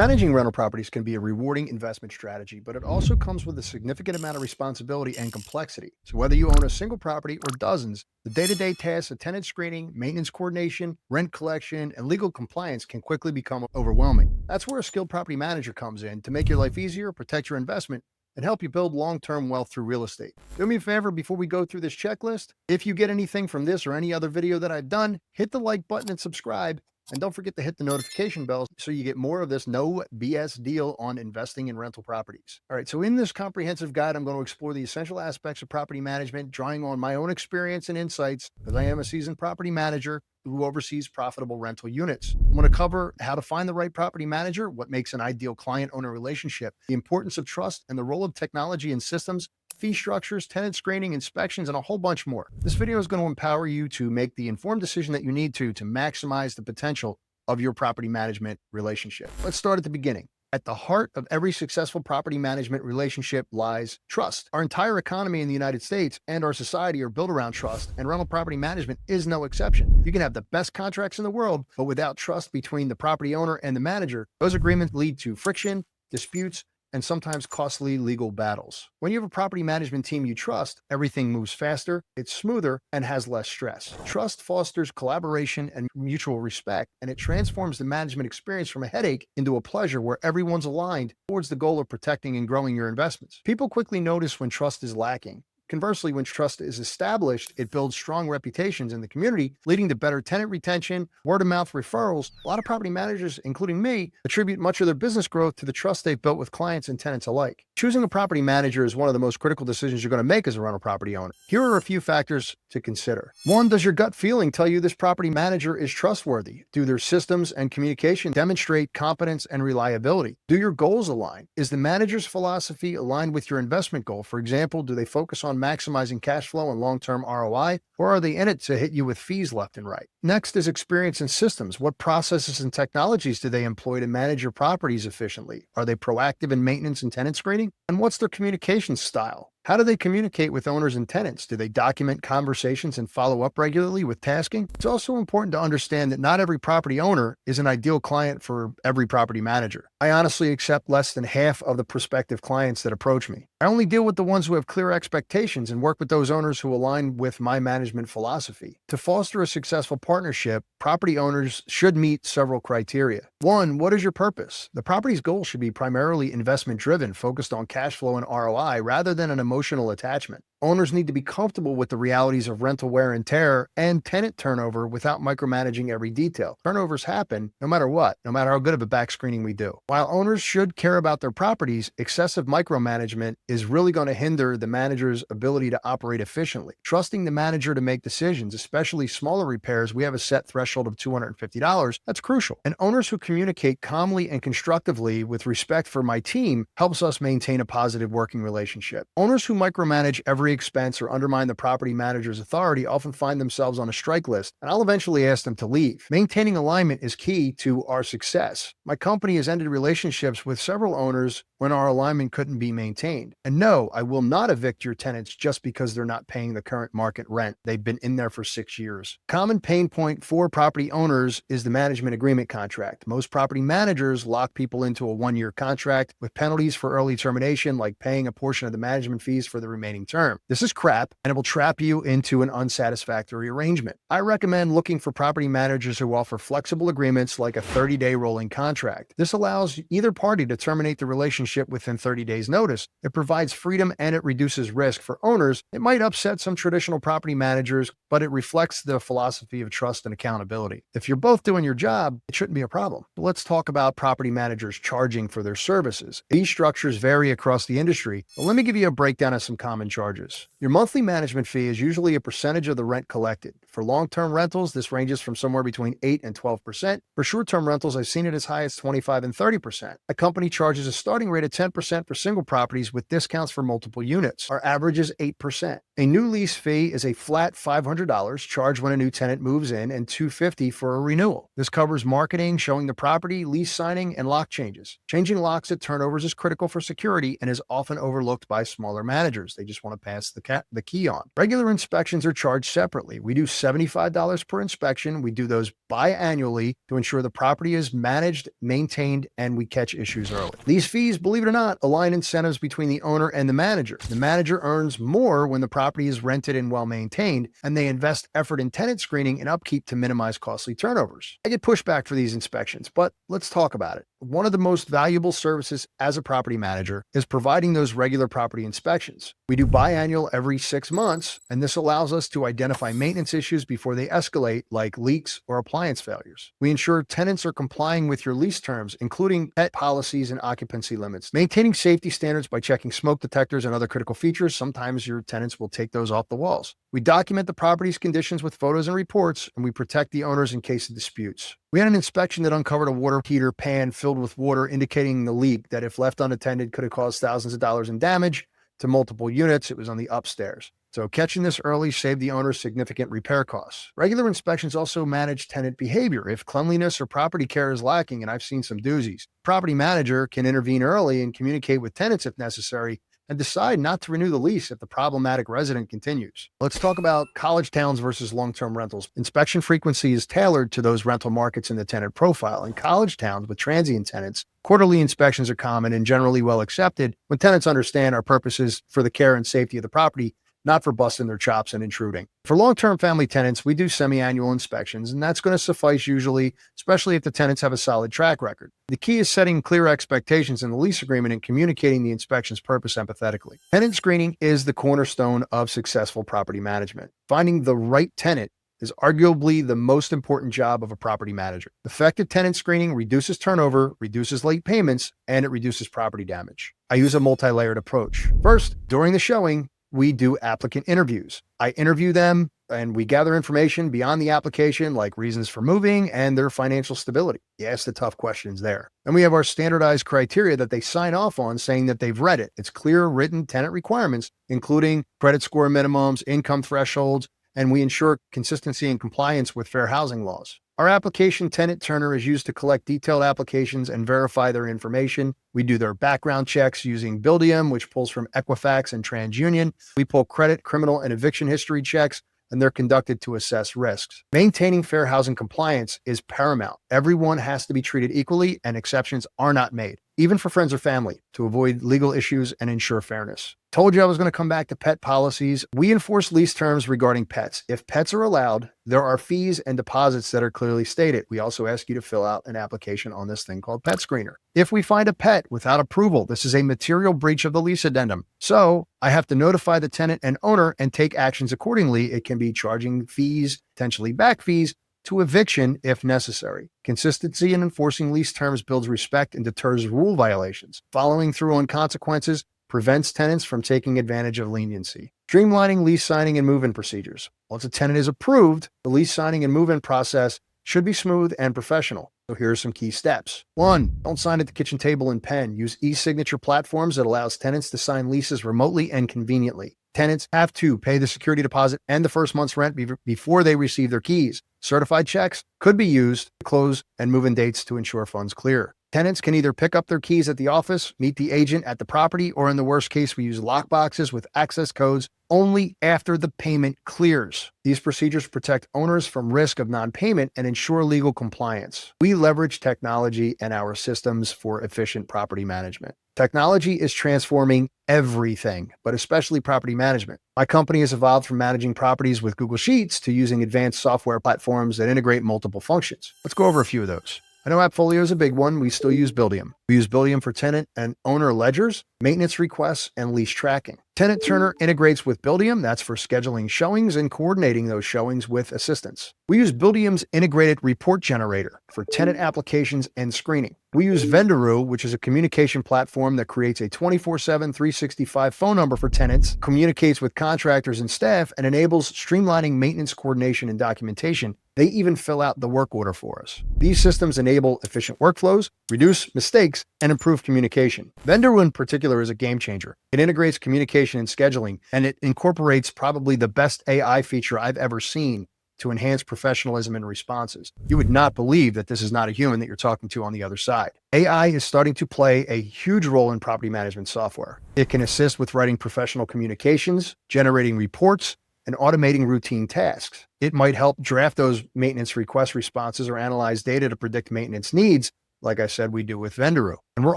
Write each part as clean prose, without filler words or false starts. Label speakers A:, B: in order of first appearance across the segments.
A: Managing rental properties can be a rewarding investment strategy, but it also comes with a significant amount of responsibility and complexity. So whether you own a single property or dozens, the day-to-day tasks of tenant screening, maintenance coordination, rent collection, and legal compliance can quickly become overwhelming. That's where a skilled property manager comes in to make your life easier, protect your investment, and help you build long-term wealth through real estate. Do me a favor before we go through this checklist. If you get anything from this or any other video that I've done, hit the like button and subscribe. And don't forget to hit the notification bell so you get more of this no BS deal on investing in rental properties. All right, so in this comprehensive guide, I'm going to explore the essential aspects of property management, drawing on my own experience and insights, because I am a seasoned property manager who oversees profitable rental units. I'm going to cover how to find the right property manager, what makes an ideal client-owner relationship, the importance of trust, and the role of technology and systems, fee structures, tenant screening, inspections, and a whole bunch more. This video is going to empower you to make the informed decision that you need to maximize the potential of your property management relationship. Let's start at the beginning. At the heart of every successful property management relationship lies trust. Our entire economy in the United States and our society are built around trust, and rental property management is no exception. You can have the best contracts in the world, but without trust between the property owner and the manager, those agreements lead to friction, disputes, and sometimes costly legal battles. When you have a property management team you trust, everything moves faster, it's smoother, and has less stress. Trust fosters collaboration and mutual respect, and it transforms the management experience from a headache into a pleasure where everyone's aligned towards the goal of protecting and growing your investments. People quickly notice when trust is lacking. Conversely, when trust is established, it builds strong reputations in the community, leading to better tenant retention, word-of-mouth referrals. A lot of property managers, including me, attribute much of their business growth to the trust they've built with clients and tenants alike. Choosing a property manager is one of the most critical decisions you're going to make as a rental property owner. Here are a few factors to consider. 1, does your gut feeling tell you this property manager is trustworthy? Do their systems and communication demonstrate competence and reliability? Do your goals align? Is the manager's philosophy aligned with your investment goal? For example, do they focus on maximizing cash flow and long-term ROI, or are they in it to hit you with fees left and right? Next is experience in systems. What processes and technologies do they employ to manage your properties efficiently? Are they proactive in maintenance and tenant screening? And what's their communication style? How do they communicate with owners and tenants? Do they document conversations and follow up regularly with tasking? It's also important to understand that not every property owner is an ideal client for every property manager. I honestly accept less than half of the prospective clients that approach me. I only deal with the ones who have clear expectations and work with those owners who align with my management philosophy. To foster a successful partnership, property owners should meet several criteria. 1, what is your purpose? The property's goal should be primarily investment driven, focused on cash flow and ROI rather than an emotional attachment. Owners need to be comfortable with the realities of rental wear and tear and tenant turnover without micromanaging every detail. Turnovers happen no matter what, no matter how good of a back screening we do. While owners should care about their properties, excessive micromanagement is really going to hinder the manager's ability to operate efficiently. Trusting the manager to make decisions, especially smaller repairs, we have a set threshold of $250. That's crucial. And owners who communicate calmly and constructively with respect for my team helps us maintain a positive working relationship. Owners who micromanage every expense or undermine the property manager's authority often find themselves on a strike list, and I'll eventually ask them to leave. Maintaining alignment is key to our success. My company has ended relationships with several owners when our alignment couldn't be maintained. And no, I will not evict your tenants just because they're not paying the current market rent. They've been in there for 6 years. Common pain point for property owners is the management agreement contract. Most property managers lock people into a 1-year contract with penalties for early termination, like paying a portion of the management fees for the remaining term. This is crap, and it will trap you into an unsatisfactory arrangement. I recommend looking for property managers who offer flexible agreements like a 30-day rolling contract. This allows either party to terminate the relationship within 30 days notice. It provides freedom and it reduces risk for owners. It might upset some traditional property managers, but it reflects the philosophy of trust and accountability. If you're both doing your job, it shouldn't be a problem. But let's talk about property managers charging for their services. These structures vary across the industry, but let me give you a breakdown of some common charges. Your monthly management fee is usually a percentage of the rent collected. For long-term rentals, this ranges from somewhere between 8 and 12%. For short-term rentals, I've seen it as high as 25 and 30%. A company charges a starting rate of 10% for single properties with discounts for multiple units. Our average is 8%. A new lease fee is a flat $500 charged when a new tenant moves in and $250 for a renewal. This covers marketing, showing the property, lease signing, and lock changes. Changing locks at turnovers is critical for security and is often overlooked by smaller managers. They just want to pass the key on. Regular inspections are charged separately. We do $75 per inspection. We do those biannually to ensure the property is managed, maintained, and we catch issues early. These fees, believe it or not, align incentives between the owner and the manager. The manager earns more when the property is rented and well maintained, and they invest effort in tenant screening and upkeep to minimize costly turnovers. I get pushback for these inspections, but let's talk about it. One of the most valuable services as a property manager is providing those regular property inspections. We do biannual every 6 months, and this allows us to identify maintenance issues before they escalate, like leaks or appliance failures. We ensure tenants are complying with your lease terms, including pet policies and occupancy limits. Maintaining safety standards by checking smoke detectors and other critical features. Sometimes your tenants will take those off the walls. We document the property's conditions with photos and reports, and we protect the owners in case of disputes. We had an inspection that uncovered a water heater pan filled with water, indicating the leak that, if left unattended, could have caused thousands of dollars in damage to multiple units. It was on the upstairs. So catching this early saved the owner significant repair costs. Regular inspections also manage tenant behavior. If cleanliness or property care is lacking, and I've seen some doozies, property manager can intervene early and communicate with tenants if necessary, and decide not to renew the lease if the problematic resident continues. Let's talk about college towns versus long-term rentals. Inspection frequency is tailored to those rental markets and the tenant profile. In college towns with transient tenants, quarterly inspections are common and generally well accepted when tenants understand our purposes for the care and safety of the property, not for busting their chops and intruding. For long-term family tenants, we do semi-annual inspections, and that's going to suffice usually, especially if the tenants have a solid track record. The key is setting clear expectations in the lease agreement and communicating the inspection's purpose empathetically. Tenant screening is the cornerstone of successful property management. Finding the right tenant is arguably the most important job of a property manager. Effective tenant screening reduces turnover, reduces late payments, and it reduces property damage. I use a multi-layered approach. First, during the showing, we do applicant interviews. I interview them and we gather information beyond the application, like reasons for moving and their financial stability. You ask the tough questions there. And we have our standardized criteria that they sign off on, saying that they've read it. It's clear written tenant requirements, including credit score minimums, income thresholds, and we ensure consistency and compliance with fair housing laws. Our application tenant turner is used to collect detailed applications and verify their information. We do their background checks using Buildium, which pulls from Equifax and TransUnion. We pull credit, criminal, and eviction history checks, and they're conducted to assess risks. Maintaining fair housing compliance is paramount. Everyone has to be treated equally, and exceptions are not made, even for friends or family, to avoid legal issues and ensure fairness. Told you I was going to come back to pet policies. We enforce lease terms regarding pets. If pets are allowed, there are fees and deposits that are clearly stated. We also ask you to fill out an application on this thing called Pet Screener. If we find a pet without approval, this is a material breach of the lease addendum. So I have to notify the tenant and owner and take actions accordingly. It can be charging fees, potentially back fees, to eviction if necessary. Consistency in enforcing lease terms builds respect and deters rule violations. Following through on consequences prevents tenants from taking advantage of leniency. Streamlining lease signing and move-in procedures. Once a tenant is approved, the lease signing and move-in process should be smooth and professional. So here are some key steps. 1, don't sign at the kitchen table and pen. Use e-signature platforms that allows tenants to sign leases remotely and conveniently. Tenants have to pay the security deposit and the first month's rent before they receive their keys. Certified checks could be used to close and move-in dates to ensure funds clear. Tenants can either pick up their keys at the office, meet the agent at the property, or in the worst case, we use lock boxes with access codes only after the payment clears. These procedures protect owners from risk of non-payment and ensure legal compliance. We leverage technology and our systems for efficient property management. Technology is transforming everything, but especially property management. My company has evolved from managing properties with Google Sheets to using advanced software platforms that integrate multiple functions. Let's go over a few of those. I know AppFolio is a big one. We still use Buildium. We use Buildium for tenant and owner ledgers, maintenance requests, and lease tracking. Tenant Turner integrates with Buildium. That's for scheduling showings and coordinating those showings with assistants. We use Buildium's integrated report generator for tenant applications and screening. We use Vendoroo, which is a communication platform that creates a 24/7, 365 phone number for tenants, communicates with contractors and staff, and enables streamlining maintenance coordination and documentation. They even fill out the work order for us. These systems enable efficient workflows, reduce mistakes, and improve communication. Vendoroo in particular is a game changer. It integrates communication and scheduling, and it incorporates probably the best AI feature I've ever seen to enhance professionalism and responses. You would not believe that this is not a human that you're talking to on the other side. AI is starting to play a huge role in property management software. It can assist with writing professional communications, generating reports, and automating routine tasks. It might help draft those maintenance request responses or analyze data to predict maintenance needs, like I said we do with Vendoroo. And we're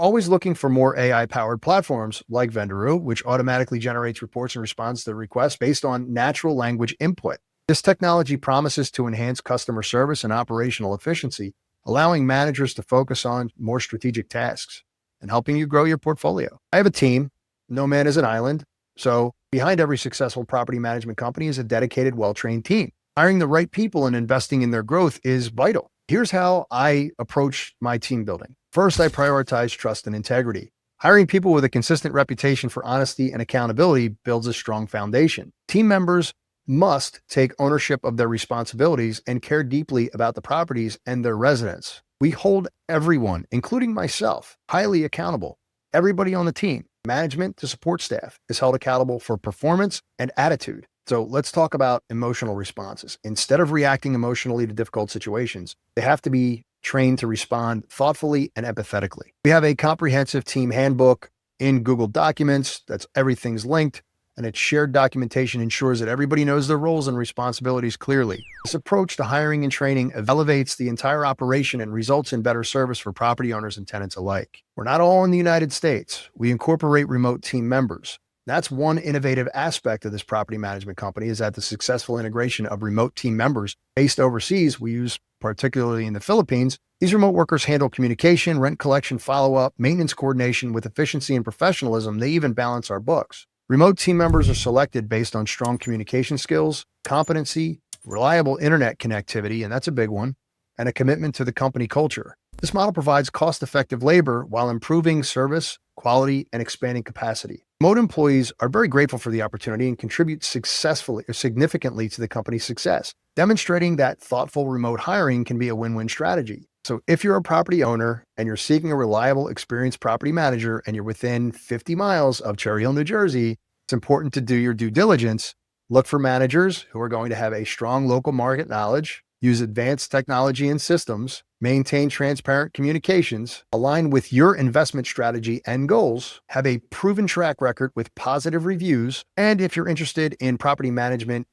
A: always looking for more AI-powered platforms like Vendoroo, which automatically generates reports and responds to requests based on natural language input. This technology promises to enhance customer service and operational efficiency, allowing managers to focus on more strategic tasks and helping you grow your portfolio. I have a team. No man is an island. So behind every successful property management company is a dedicated, well-trained team. Hiring the right people and investing in their growth is vital. Here's how I approach my team building. First, I prioritize trust and integrity. Hiring people with a consistent reputation for honesty and accountability builds a strong foundation. Team members must take ownership of their responsibilities and care deeply about the properties and their residents. We hold everyone, including myself, highly accountable. Everybody on the team, management to support staff, is held accountable for performance and attitude. So let's talk about emotional responses. Instead of reacting emotionally to difficult situations, they have to be trained to respond thoughtfully and empathetically. We have a comprehensive team handbook in Google Documents. Everything's linked. And its shared documentation ensures that everybody knows their roles and responsibilities clearly. This approach to hiring and training elevates the entire operation and results in better service for property owners and tenants alike. We're not all in the United States. We incorporate remote team members. That's one innovative aspect of this property management company, is that the successful integration of remote team members based overseas, we use particularly in the Philippines. These remote workers handle communication, rent collection, follow-up, maintenance coordination with efficiency and professionalism. They even balance our books. Remote team members are selected based on strong communication skills, competency, reliable internet connectivity, and that's a big one, and a commitment to the company culture. This model provides cost-effective labor while improving service, quality, and expanding capacity. Remote employees are very grateful for the opportunity and contribute significantly to the company's success, demonstrating that thoughtful remote hiring can be a win-win strategy. So if you're a property owner and you're seeking a reliable, experienced property manager and you're within 50 miles of Cherry Hill, New Jersey, it's important to do your due diligence. Look for managers who are going to have a strong local market knowledge, use advanced technology and systems, maintain transparent communications, align with your investment strategy and goals, have a proven track record with positive reviews, and if you're interested in property management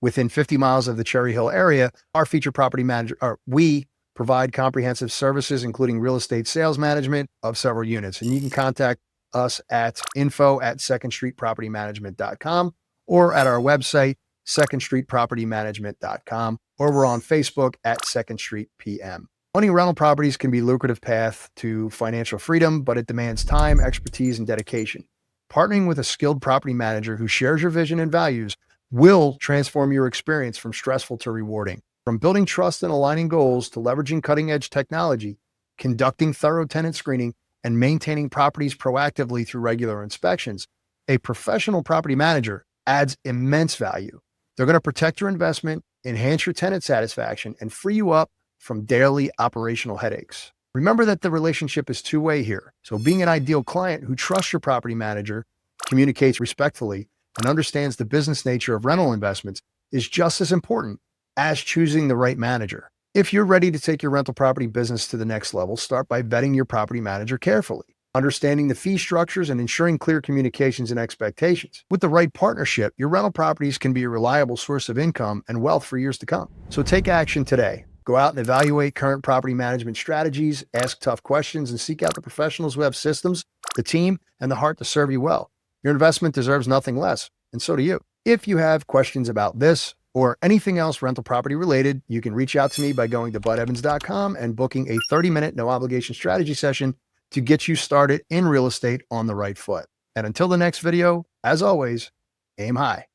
A: within 50 miles of the Cherry Hill area, our featured property manager, we provide comprehensive services, including real estate sales management of several units. And you can contact us at info@secondstreetpropertymanagement.com or at our website, secondstreetpropertymanagement.com, or we're on Facebook at Second Street PM. Owning rental properties can be a lucrative path to financial freedom, but it demands time, expertise, and dedication. Partnering with a skilled property manager who shares your vision and values will transform your experience from stressful to rewarding. From building trust and aligning goals to leveraging cutting-edge technology, conducting thorough tenant screening, and maintaining properties proactively through regular inspections, a professional property manager adds immense value. They're going to protect your investment, enhance your tenant satisfaction, and free you up from daily operational headaches. Remember that the relationship is two-way here. So being an ideal client who trusts your property manager, communicates respectfully, and understands the business nature of rental investments is just as important as choosing the right manager. If you're ready to take your rental property business to the next level, start by vetting your property manager carefully, understanding the fee structures, and ensuring clear communications and expectations. With the right partnership, your rental properties can be a reliable source of income and wealth for years to come. So take action today. Go out and evaluate current property management strategies, ask tough questions, and seek out the professionals who have systems, the team, and the heart to serve you well. Your investment deserves nothing less, and so do you. If you have questions about this or anything else rental property related, you can reach out to me by going to budevans.com and booking a 30-minute no-obligation strategy session to get you started in real estate on the right foot. And until the next video, as always, aim high.